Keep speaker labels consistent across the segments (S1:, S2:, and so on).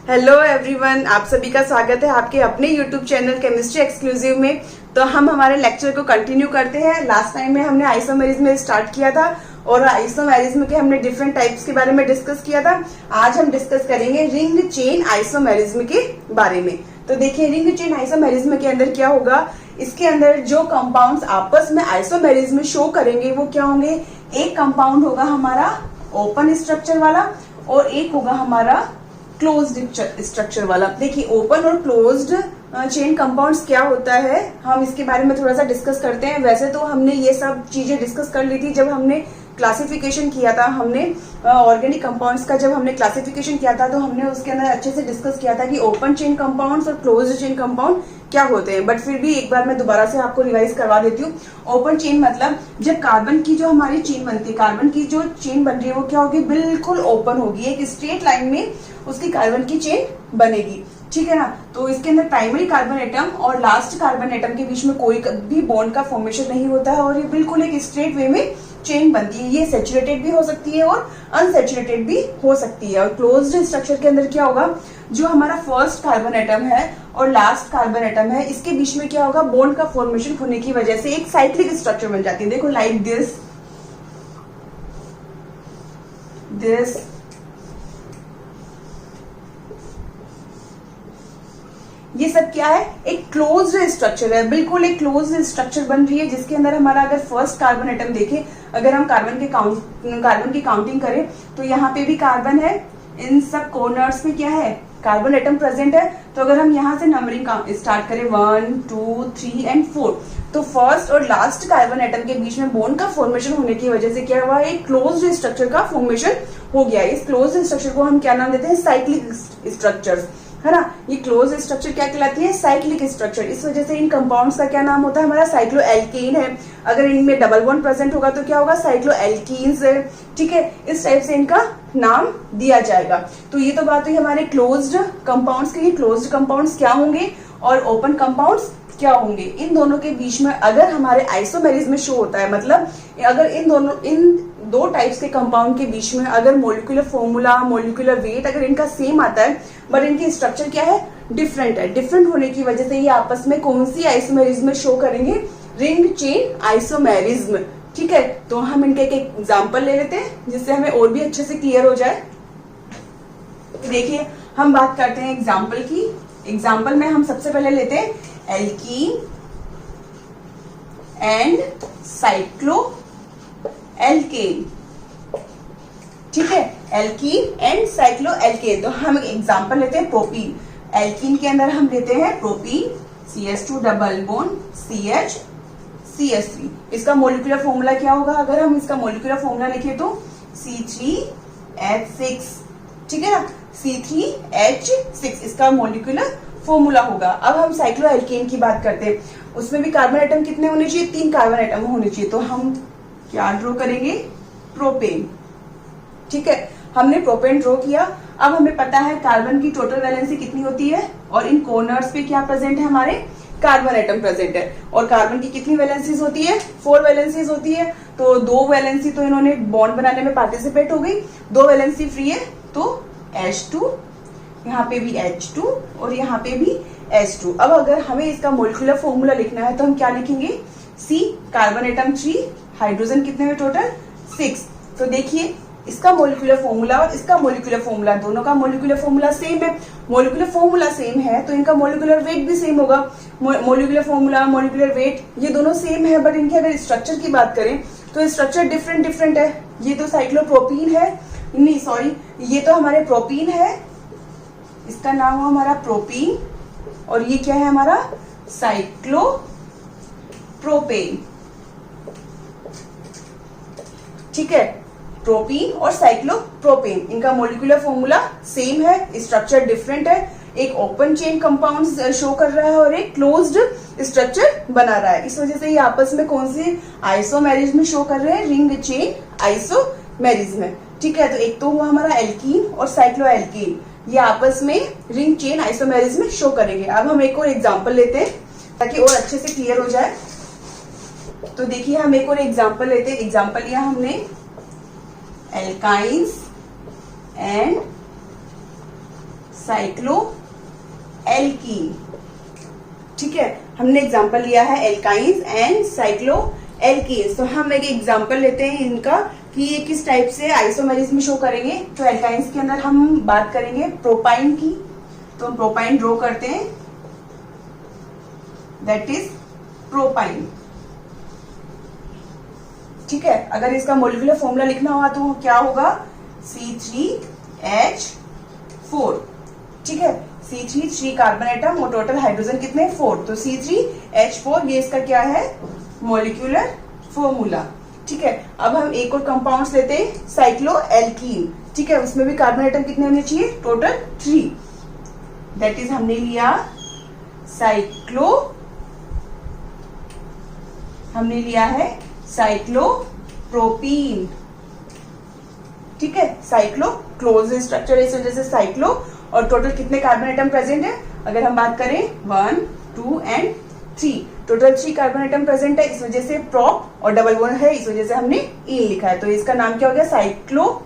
S1: Hello everyone, आप सभी का स्वागत है आपके अपने यूट्यूब चैनल केमिस्ट्री एक्सक्लूसिव में। तो हम हमारे लेक्चर को कंटिन्यू करते हैं। लास्ट टाइम में हमने आइसोमेरिज्म स्टार्ट किया था और आइसोमेरिज्म के हमने डिफरेंट टाइप्स के बारे में डिस्कस किया था। आज हम डिस्कस करेंगे रिंग चेन आइसोमेरिज्म के बारे में। तो देखिए, रिंग चेन आइसोमेरिज्म के अंदर क्या होगा, इसके अंदर जो कंपाउंड्स आपस में आइसोमेरिज्म शो करेंगे वो क्या होंगे। एक कंपाउंड होगा हमारा ओपन स्ट्रक्चर वाला और एक होगा हमारा क्लोज्ड स्ट्रक्चर वाला। देखिए, ओपन और क्लोज्ड चेन कंपाउंड्स क्या होता है, हम इसके बारे में थोड़ा सा डिस्कस करते हैं। वैसे तो हमने ये सब चीजें डिस्कस कर ली थी जब हमने क्लासिफिकेशन किया था। हमने ऑर्गेनिक कंपाउंड्स का जब हमने क्लासिफिकेशन किया था तो हमने उसके अंदर अच्छे से डिस्कस किया था कि ओपन चेन कंपाउंड्स और क्लोज्ड चेन कंपाउंड क्या होते हैं। बट फिर भी एक बार मैं दोबारा से आपको रिवाइज करवा देती हूँ। ओपन चेन मतलब जब कार्बन की जो हमारी चेन बनती है, कार्बन की जो चेन बन रही है वो क्या होगी, बिल्कुल ओपन होगी। एक स्ट्रेट लाइन में उसकी कार्बन की चेन बनेगी, ठीक है ना। तो इसके अंदर प्राइमरी कार्बन एटम और लास्ट कार्बन एटम के बीच में कोई भी बॉन्ड का फॉर्मेशन नहीं होता है और ये बिल्कुल एक स्ट्रेट वे में चेन बनती है। ये सैचुरेटेड भी हो सकती है और अनसैचुरेटेड भी हो सकती है। और क्लोज्ड स्ट्रक्चर के अंदर क्या होगा, जो हमारा फर्स्ट कार्बन एटम है और लास्ट कार्बन एटम है, इसके बीच में क्या होगा, बॉन्ड का फॉर्मेशन होने की वजह से एक साइक्लिक स्ट्रक्चर बन जाती है। देखो, लाइक दिस ये सब क्या है, एक क्लोज्ड स्ट्रक्चर है। बिल्कुल एक क्लोज्ड स्ट्रक्चर बन रही है जिसके अंदर हमारा अगर फर्स्ट कार्बन एटम देखें, अगर हम कार्बन की काउंटिंग करें तो यहाँ पे भी कार्बन है, इन सब कॉर्नर्स में क्या है, कार्बन एटम प्रेजेंट है। तो अगर हम यहाँ से नंबरिंग स्टार्ट करें 1 2 3 एंड 4, तो फर्स्ट और लास्ट कार्बन एटम के बीच में बॉन्ड का फॉर्मेशन होने की वजह से क्या हुआ, एक क्लोज्ड स्ट्रक्चर का फॉर्मेशन हो गया। इस क्लोज्ड स्ट्रक्चर को हम क्या नाम देते हैं, साइक्लिक स्ट्रक्चर, है ना। ये क्लोज स्ट्रक्चर क्या कहलाती है, साइक्लिक स्ट्रक्चर। इस वजह से इन कंपाउंड्स का क्या नाम होता है, हमारा साइक्लोएल्केन है। अगर इनमें डबल बॉन्ड प्रेजेंट होगा तो क्या होगा, साइक्लोएल्कीन्स है, ठीक है। इस टाइप से इनका नाम दिया जाएगा। तो ये तो बात हुई हमारे क्लोज्ड कंपाउंड्स की। क्लोज्ड कंपाउंड्स क्या होंगे और ओपन कंपाउंड्स क्या होंगे। इन दोनों के बीच में अगर हमारे आइसोमेरिज्म शो होता है, मतलब अगर इन दो टाइप्स के कंपाउंड के बीच में अगर मोलिकुलर फॉर्मूला, मोलिकुलर वेट अगर इनका सेम आता है बट इनकी स्ट्रक्चर क्या है, डिफरेंट है। डिफरेंट होने की वजह से ये आपस में कौन सी आइसोमेरिज्म शो करेंगे, रिंग चेन आइसोमेरिज्म, ठीक है। तो हम इनके एक एग्जाम्पल ले लेते हैं जिससे हमें और भी अच्छे से क्लियर हो जाए। देखिए, हम बात करते हैं एग्जाम्पल की। एग्जाम्पल में हम सबसे पहले लेते हैं एल्कीन एंड साइक्लो एल्केन, ठीक है, एल्कीन एंड साइक्लो एल्केन। तो हम एग्जांपल लेते हैं प्रोपीन। एल्कीन के अंदर हम लेते हैं propene, CH2 double bond CH CH3। इसका मोलिकुलर फॉर्मूला क्या होगा, अगर हम इसका मोलिकुलर फॉर्मूला लिखें तो C3H6, ठीक है ना, C3H6 इसका मोलिकुलर फॉर्मूला होगा। अब हम साइक्लो एल्केन की बात करते हैं। उसमें भी कार्बन एटम कितने होने चाहिए, 3 कार्बन एटम होने चाहिए। तो हम क्या ड्रॉ करेंगे, प्रोपेन, ठीक है। हमने प्रोपेन ड्रॉ किया। अब हमें पता है कार्बन की टोटल वैलेंसी कितनी होती है और इन कॉर्नर्स पे क्या प्रेजेंट है, हमारे कार्बन एटम प्रेजेंट है। और कार्बन की कितनी वैलेंसीज होती है, 4 वैलेंसीज होती है। तो 2 वैलेंसी तो इन्होंने बॉन्ड बनाने में पार्टिसिपेट हो गई, 2 वैलेंसी फ्री है। तो H2, यहाँ पे भी H2 और यहाँ पे भी H2। अब अगर हमें इसका मोलिकुलर फॉर्मूला लिखना है तो हम क्या लिखेंगे, C, कार्बन एटम 3, हाइड्रोजन कितने हुए टोटल 6। तो देखिए, इसका मोलिकुलर फॉर्मूला और इसका मोलिकुलर फॉर्मूला, दोनों का मोलिकुलर फॉर्मूला सेम है। मोलिकुलर फॉर्मूला सेम है तो इनका मोलिकुलर वेट भी सेम होगा। मोलिकुलर फॉर्मूला, मोलिकुलर वेट ये दोनों सेम है, बट इनके अगर स्ट्रक्चर की बात करें तो स्ट्रक्चर डिफरेंट है। ये तो साइक्लोप्रोपीन है, नहीं सॉरी, ये तो हमारे प्रोपीन है, इसका नाम हुआ हमारा प्रोपीन, और ये क्या है हमारा साइक्लोप्रोपेन, ठीक है। प्रोपीन और साइक्लोप्रोपेन, इनका मोलिकुलर फॉर्मूला सेम है, स्ट्रक्चर डिफरेंट है। एक ओपन चेन कंपाउंड शो कर रहा है और एक क्लोज्ड स्ट्रक्चर बना रहा है। इस वजह से ये आपस में कौन सी आइसोमेरिज्म शो कर रहे हैं, रिंग चेन आइसोमेरिज्म, ठीक है। तो एक तो हुआ हमारा एल्कीन और साइक्लो एल्कीन, ये आपस में रिंग चेन आइसोमेरिज्म शो करेंगे। अब हम एक और एग्जाम्पल लेते हैं ताकि और अच्छे से क्लियर हो जाए। तो देखिए, हम एक और एग्जाम्पल लेते हैं। एग्जाम्पल लिया हमने एल्काइंस एंड साइक्लो एल्कीन। ठीक है, हमने एग्जांपल लिया है एल्काइंस एंड साइक्लो एल्कीन्स। तो हम एक एग्जांपल लेते हैं इनका कि ये किस टाइप से आइसोमेरिज्म शो करेंगे। तो एल्काइंस के अंदर हम बात करेंगे प्रोपाइन की। तो हम प्रोपाइन ड्रॉ करते हैं, दैट इज प्रोपाइन। ठीक है, अगर इसका मोलिकुलर फॉर्मूला लिखना हुआ तो क्या होगा, C3H4। ठीक है, C3 3 कार्बन एटम और टोटल हाइड्रोजन कितने 4, तो C3H4 ये इसका क्या है मोलिकुलर फॉर्मूला। ठीक है, अब हम एक और कंपाउंड्स लेते हैं साइक्लो एल्कीन। ठीक है, उसमें भी कार्बन एटम कितने होने चाहिए, टोटल 3, दैट इज हमने लिया साइक्लोप्रोपीन। ठीक है, साइक्लो क्लोज स्ट्रक्चर है, इस वजह से साइक्लो। और टोटल कितने कार्बन एटम प्रेजेंट है, अगर हम बात करें 1 2 and 3, total 3 carbon atom present है, इस वजह से प्रोप और डबल बॉन्ड है, इस वजह से हमने इन लिखा है। तो इसका नाम क्या हो गया, साइक्लो।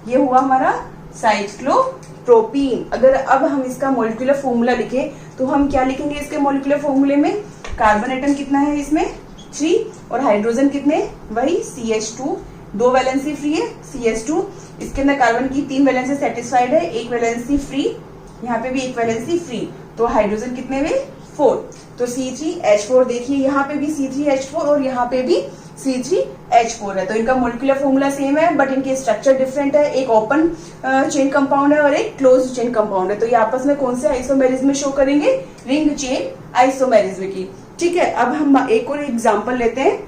S1: ये हुआ हमारा साइक्लोप्रोपीन। अगर अब हम इसका मोलिकुलर फॉर्मूला लिखें तो हम क्या लिखेंगे इसके मोलिकुलर फॉर्मूले में, कार्बन एटम कितना है इसमें 3 और हाइड्रोजन कितने, वही CH2, 2 वैलेंसी फ्री है CH2, इसके अंदर कार्बन की 3 वैलेंसी सेटिस्फाइड है, 1 वैलेंसी फ्री, यहाँ पे भी 1 वैलेंसी फ्री, तो हाइड्रोजन कितने में 4, तो C3H4। देखिए यहाँ पे भी C3H4 और यहाँ पे भी C3H4 है। तो इनका मोलिकुलर फॉर्मूला सेम है बट इनके स्ट्रक्चर डिफरेंट है, एक ओपन चेन कंपाउंड है और एक क्लोज चेन कंपाउंड है। तो ये आपस में कौन से आइसोमेरिज्म शो करेंगे, रिंग चेन आइसोमेरिज्म की। ठीक है, अब हम एक और एग्जांपल लेते हैं,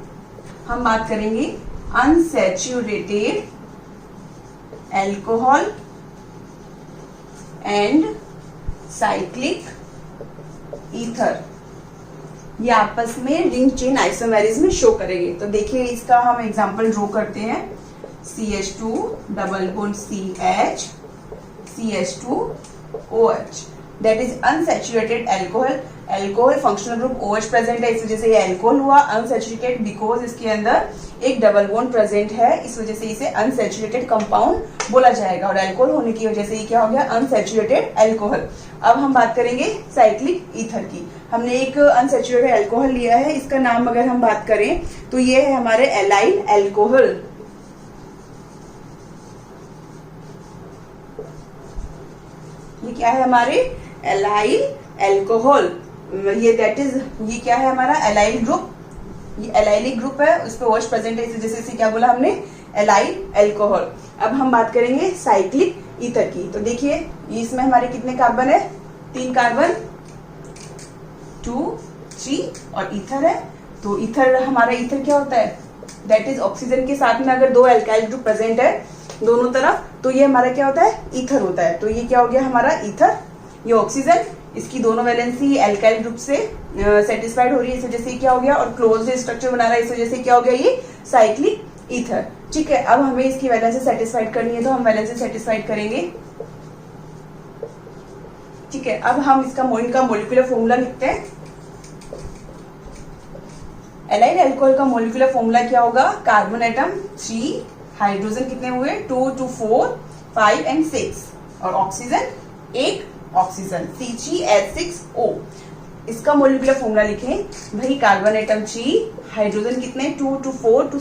S1: हम बात करेंगे unsaturated alcohol and cyclic ether. ये आपस में रिंग चेन आइसोमेरिज्म शो करेंगे। तो देखिए इसका हम एग्जांपल ड्रॉ करते हैं, CH2 double bond CH CH2OH, that is unsaturated alcohol. Alcohol functional group OH present है, इस वजह से ये एल्कोहल हुआ। अनसैचुरेटेड बिकॉज इसके अंदर एक डबल बॉन्ड प्रेजेंट है, इस वजह से इसे अनसैचुरेटेड कंपाउंड बोला जाएगा, और एल्कोहल होने की वजह से ये क्या हो गया, अनसैचुरेटेड एल्कोहल। अब हम बात करेंगे साइक्लिक ईथर की। हमने एक अनसैचुरेटेड एल्कोहल लिया है, इसका नाम अगर हम बात करें तो ये है हमारे एलाइल एल्कोहल। ये क्या है हमारे एलाइल एल्कोहल, ये दैट इज ये क्या है हमारा एलाइल ग्रुप, ये एलाइलिक ग्रुप है, उस पर OH प्रेजेंट है, इस वजह से इसे क्या बोला हमने एलाइल एल्कोहल। अब हम बात करेंगे साइक्लिक ईथर की। तो देखिए इसमें हमारे कितने कार्बन है, 3 कार्बन 2 3 और ईथर है। तो ईथर हमारा ईथर क्या होता है, दैट इज ऑक्सीजन के साथ में अगर 2 एल्काइल ग्रुप प्रेजेंट है दोनों तरफ, तो ये हमारा क्या होता है, ईथर होता है। तो ये क्या हो गया हमारा ईथर, ये ऑक्सीजन, इसकी दोनों वैलेंसी एल्काइल ग्रुप से सेटिस्फाइड हो रही है, इस वजह से क्या हो गया, और क्लोज्ड स्ट्रक्चर बना रहा है, इस वजह से क्या हो गया ये साइक्लिक ईथर। ठीक है, अब हमें इसकी वैलेंसी सेटिस्फाइड करनी है तो हम वैलेंसी सेटिस्फाइड करेंगे। ठीक है, अब हम इसका मोलिकुलर फॉर्मूला लिखते हैं। एलाइल अल्कोहल का मोलिकुलर फॉर्मूला क्या होगा, कार्बन एटम 3, हाइड्रोजन कितने हुए 2 2 4 5 एंड 6, और ऑक्सीजन 1 ऑक्सीजन C3H6O। इसका मोलिकुलर फॉर्मूला लिखें, भाई कार्बन एटम 3, हाइड्रोजन कितने 2 2 4 2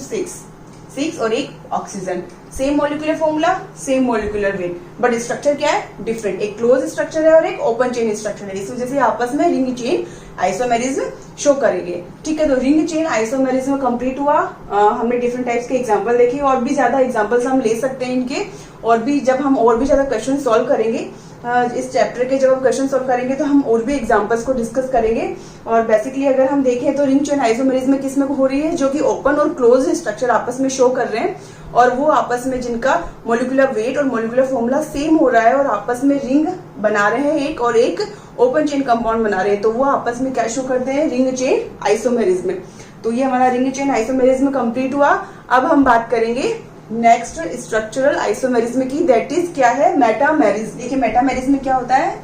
S1: 6 और 1 oxygen, same molecular formula same molecular weight, but structure क्या है डिफरेंट, एक क्लोज स्ट्रक्चर है और एक ओपन चेन स्ट्रक्चर है, इस वजह से आपस में रिंग चेन आइसोमेरिज्म शो करेंगे। ठीक है, तो रिंग चेन आइसोमेरिज्म कंप्लीट हुआ। हमने डिफरेंट टाइप्स के एग्जांपल देखे, और भी ज्यादा एग्जांपल्स हम ले सकते हैं इनके, और भी जब हम और भी ज्यादा क्वेश्चन सॉल्व करेंगे इस चैप्टर के, जब हम क्वेश्चन सॉल्व करेंगे तो हम और भी एग्जांपल्स को डिस्कस करेंगे। और बेसिकली अगर हम देखें तो रिंग चेन आइसोमेरिज्म किस में हो रही है, जो कि ओपन और क्लोज स्ट्रक्चर आपस में शो कर रहे हैं, और वो आपस में जिनका मोलिकुलर वेट और मोलिकुलर फॉर्मूला सेम हो रहा है और आपस में रिंग बना रहे हैं एक, और एक ओपन चेन कंपाउंड बना रहे हैं, तो वो आपस में क्या शो करते हैं, रिंग चेन आइसोमेरिज्म। तो ये हमारा रिंग चेन आइसोमेरिज्म कंप्लीट हुआ। अब हम बात करेंगे नेक्स्ट स्ट्रक्चरल आइसोमेरिज्म की, दैट इज क्या है, मेटामेरिज्म। देखिए मेटामेरिज्म क्या होता है,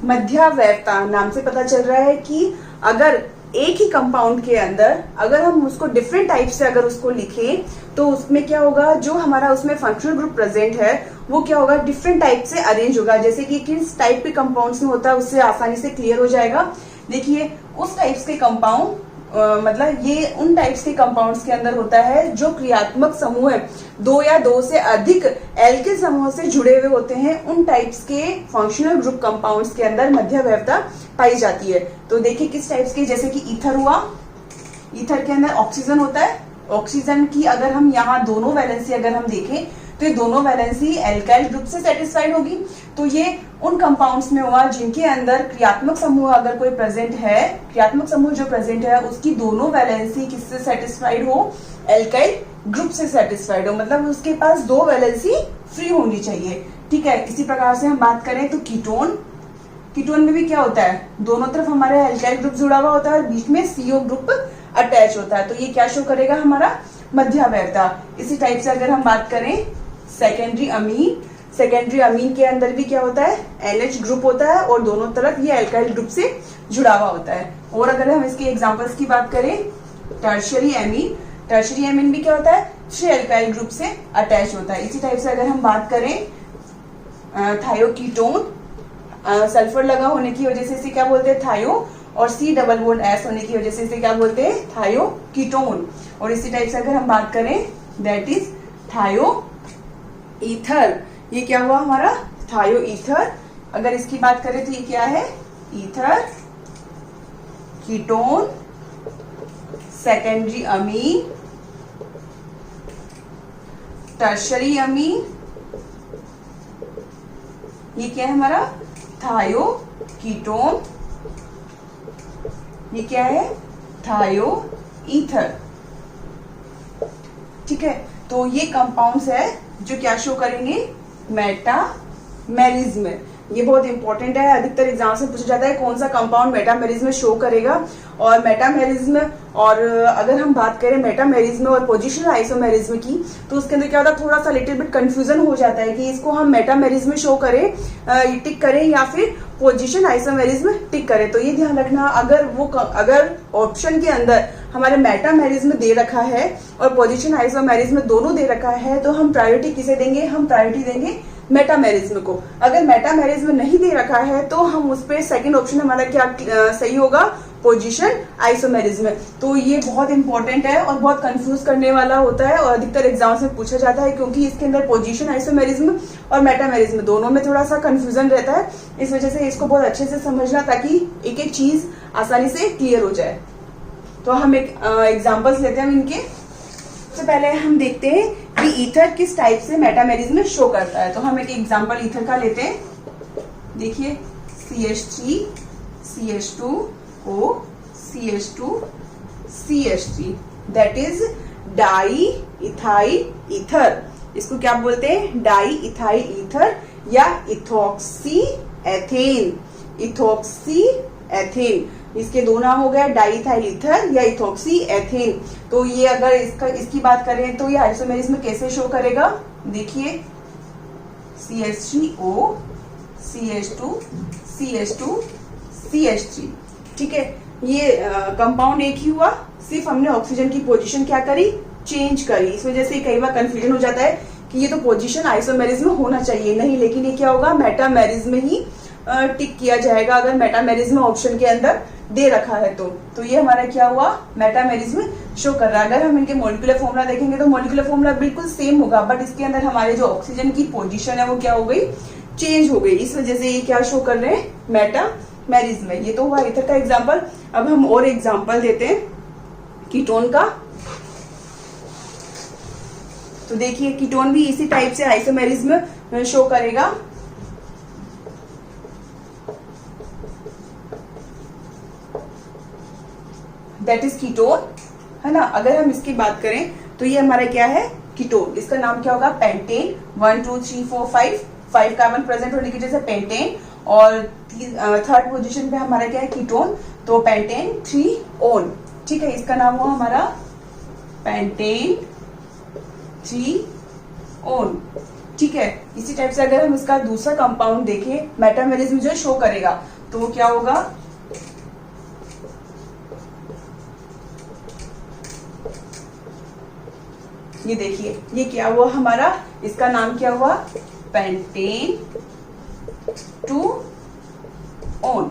S1: मध्यावैवता नाम से पता चल रहा है कि अगर एक ही कंपाउंड के अंदर अगर हम उसको डिफरेंट टाइप से अगर उसको लिखें तो उसमें क्या होगा, जो हमारा उसमें फंक्शनल ग्रुप प्रेजेंट है वो क्या होगा, डिफरेंट टाइप से अरेंज होगा। जैसे कि किस टाइप के कंपाउंड्स में होता है उससे आसानी से क्लियर हो जाएगा। देखिए उस टाइप्स के कंपाउंड मतलब ये उन टाइप्स के कंपाउंड्स के अंदर होता है जो क्रियात्मक समूह है 2 या 2 से अधिक एल्किल समूह से जुड़े हुए होते हैं। उन टाइप्स के फंक्शनल ग्रुप कंपाउंड्स के अंदर मध्यावयवता पाई जाती है। तो देखिए किस टाइप्स के, जैसे कि ईथर हुआ, ईथर के अंदर ऑक्सीजन होता है। ऑक्सीजन की अगर हम यहाँ दोनों वैलेंसी अगर हम देखें तो ये दोनों वैलेंसी एल्काइल ग्रुप से सेटिस्फाइड होगी। तो ये उन कंपाउंड्स में होगा जिनके अंदर क्रियात्मक समूह अगर कोई प्रेजेंट है, क्रियात्मक समूह जो प्रेजेंट है उसकी दोनों वैलेंसी किससे सेटिस्फाइड हो, एल्काइल ग्रुप से सेटिस्फाइड हो, मतलब उसके पास 2 वैलेंसी फ्री होनी चाहिए। ठीक है, इसी प्रकार से हम बात करें तो कीटोन, कीटोन में भी क्या होता है, दोनों तरफ हमारे एल्काइल ग्रुप जुड़ा हुआ होता है और बीच में CO ग्रुप अटैच होता है। तो ये क्या शो करेगा, हमारा मध्यावयवता। इसी टाइप से अगर हम बात करें सेकेंडरी अमीन, सेकेंडरी अमीन के अंदर भी क्या होता है, NH ग्रुप होता है और दोनों तरफ ये एल्काइल ग्रुप से जुड़ा हुआ होता है। और अगर हम इसके एग्जांपल्स की बात करें टर्शियरी अमीन, टर्शियरी अमीन भी क्या होता है, 3 एल्काइल ग्रुप से अटैच होता है। इसी टाइप से अगर हम बात करें थायोकीटोन, सल्फर लगा होने की वजह से इसे क्या बोलते हैं, थायो, और C डबल बॉन्ड S होने की वजह से इसे क्या बोलते हैं, थायोकीटोन। और इसी टाइप से अगर हम बात करें दैट इज थायो ईथर, ये क्या हुआ हमारा, थायो ईथर। अगर इसकी बात करें तो ये क्या है, ether, ketone, secondary amine, tertiary अमीन, ये क्या है हमारा, थायो कीटोन, ये क्या है, थायो ईथर। ठीक है, तो ये कंपाउंड्स है जो क्या शो करेंगे, मेटामेरिज्म। ये बहुत इंपॉर्टेंट है, अधिकतर एग्जाम से पूछा जाता है कौन सा कंपाउंड मेटामेरिज्म शो करेगा। और मेटामेरिज्म, और अगर हम बात करें मेटामेरिज्म और पोजिशनल आइसोमेरिज्म की, तो उसके अंदर क्या होता है, थोड़ा सा लिटिल बिट कंफ्यूजन हो जाता है कि इसको हम मेटामेरिज्म शो करें, टिक करें, या फिर पोजिशन आइसोमेरिज्म टिक करें। तो ये ध्यान रखना, अगर ऑप्शन के अंदर हमारे मेटामेरिज्म दे रखा है और पोजिशन आइसोमेरिज्म दोनों दे रखा है तो हम प्रायोरिटी किसे देंगे, हम प्रायोरिटी देंगे मेटामेरिज्म को। अगर मेटामेरिज्म नहीं दे रखा है तो हम उस पर सेकेंड ऑप्शन हमारा क्या सही होगा, पोजीशन आइसोमेरिज्म। तो ये बहुत इंपॉर्टेंट है और बहुत कंफ्यूज करने वाला होता है और अधिकतर एग्जाम में पूछा जाता है, क्योंकि इसके अंदर पोजीशन आइसोमेरिज्म और मेटामेरिज्म दोनों में थोड़ा सा कंफ्यूजन रहता है। इस वजह से इसको बहुत अच्छे से समझना ताकि एक एक चीज आसानी से क्लियर हो जाए। तो हम एक एग्जाम्पल्स लेते हैं इनके। सबसे पहले हम देखते हैं कि ईथर किस टाइप से मेटामेरिज्म शो करता है। तो हम एक एग्जाम्पल ईथर का लेते हैं। देखिए CH3 CH2 O CH2 CH3 that is di ethyl ether. इसको क्या बोलते हैं, डाई इथाइल ईथर या इथॉक्सी एथेन। इथॉक्सी एथेन, इसके दो नाम हो गए, डाईइथाइल ईथर या इथॉक्सी एथेन। तो ये अगर इसकी बात करें तो ये आइसोमेरिज्म कैसे शो करेगा, देखिए CH3O CH2 CH2 CH3। ठीक है, ये कंपाउंड एक ही हुआ, सिर्फ हमने ऑक्सीजन की पोजीशन क्या करी, चेंज करी। इस वजह से कई बार कंफ्यूजन हो जाता है कि ये तो पोजीशन आइसोमेरिज्म होना चाहिए, नहीं, लेकिन ये क्या होगा, मेटामेरिज्म ही टिक किया जाएगा अगर मेटामेरिज्म ऑप्शन के अंदर दे रखा है तो ये हमारा क्या हुआ, मेटामेरिज्म शो कर रहा है। अगर हम इनके मॉलिक्यूलर फॉर्मूला देखेंगे तो मॉलिक्यूलर फॉर्मूला बिल्कुल सेम होगा, बट इसके अंदर हमारे जो ऑक्सीजन की पोजीशन है वो क्या हो गई, चेंज हो गई। इस वजह से ये क्या शो कर रहे हैं, मेटामेरिज्म। ये तो हुआ ईथर का एग्जाम्पल। अब हम और एग्जाम्पल देते हैं कीटोन का। तो देखिए कीटोन भी इसी टाइप से आइसोमेरिज्म शो करेगा। दैट इज कीटोन, है ना। अगर हम इसकी बात करें तो ये हमारा क्या है, कीटोन। इसका नाम क्या होगा, पेंटेन। 1 2 3 4 5 कार्बन प्रेजेंट होने की वजह से पेंटेन, और थर्ड पोजीशन पे हमारा क्या है, कीटोन, तो पेंटेन 3 ओन। ठीक है, इसका नाम हुआ हमारा पेंटेन 3 ओन। ठीक है, इसी टाइप से अगर हम इसका दूसरा कंपाउंड देखें मेटामेरिज्म जो शो करेगा तो क्या होगा, ये देखिए ये क्या हुआ हमारा, इसका नाम क्या हुआ, पेंटेन 2-ON।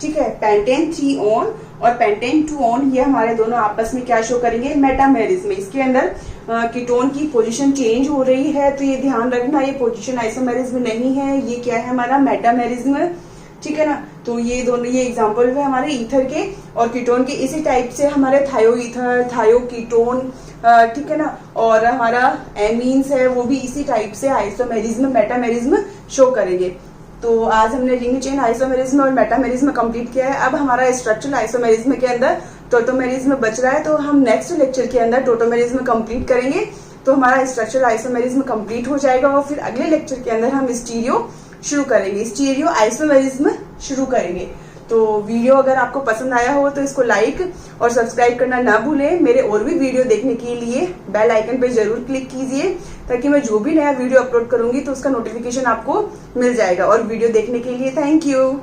S1: ठीक है, पेंटेन 3-ON और पेंटेन 2-ON ये हमारे दोनों आपस में क्या शो करेंगे, मेटामेरिज में। इसके अंदर कीटोन की पोजीशन चेंज हो रही है, तो ये ध्यान रखना, ये पोजीशन आइसोमेरिज में नहीं है, ये क्या है हमारा, मेटामेरिज में। ठीक है ना, तो ये दोनों, ये एग्जांपल है हमारे ईथर के और कीटोन के। इसी टाइप से हमारे थायो ईथर, थायो कीटोन, ठीक है ना, और हमारा एमीन्स है वो भी इसी टाइप से आइसोमेरिज में, मेटामेरिज में शो करेंगे। तो आज हमने रिंग चेन आइसोमेरिज्म और मेटामेरिज्म कंप्लीट किया है। अब हमारा स्ट्रक्चरल आइसोमेरिज्म के अंदर टोटोमेरिज्म बच रहा है, तो हम नेक्स्ट लेक्चर के अंदर टोटोमेरिज्म कंप्लीट करेंगे, तो हमारा स्ट्रक्चरल आइसोमेरिज्म कंप्लीट हो जाएगा। और फिर अगले लेक्चर के अंदर हम स्टीरियो शुरू करेंगे, स्टीरियो आइसोमेरिज्म शुरू करेंगे। तो वीडियो अगर आपको पसंद आया हो तो इसको लाइक और सब्सक्राइब करना ना भूलें। मेरे और भी वीडियो देखने के लिए बेल आइकन पे जरूर क्लिक कीजिए, ताकि मैं जो भी नया वीडियो अपलोड करूंगी तो उसका नोटिफिकेशन आपको मिल जाएगा। और वीडियो देखने के लिए थैंक यू।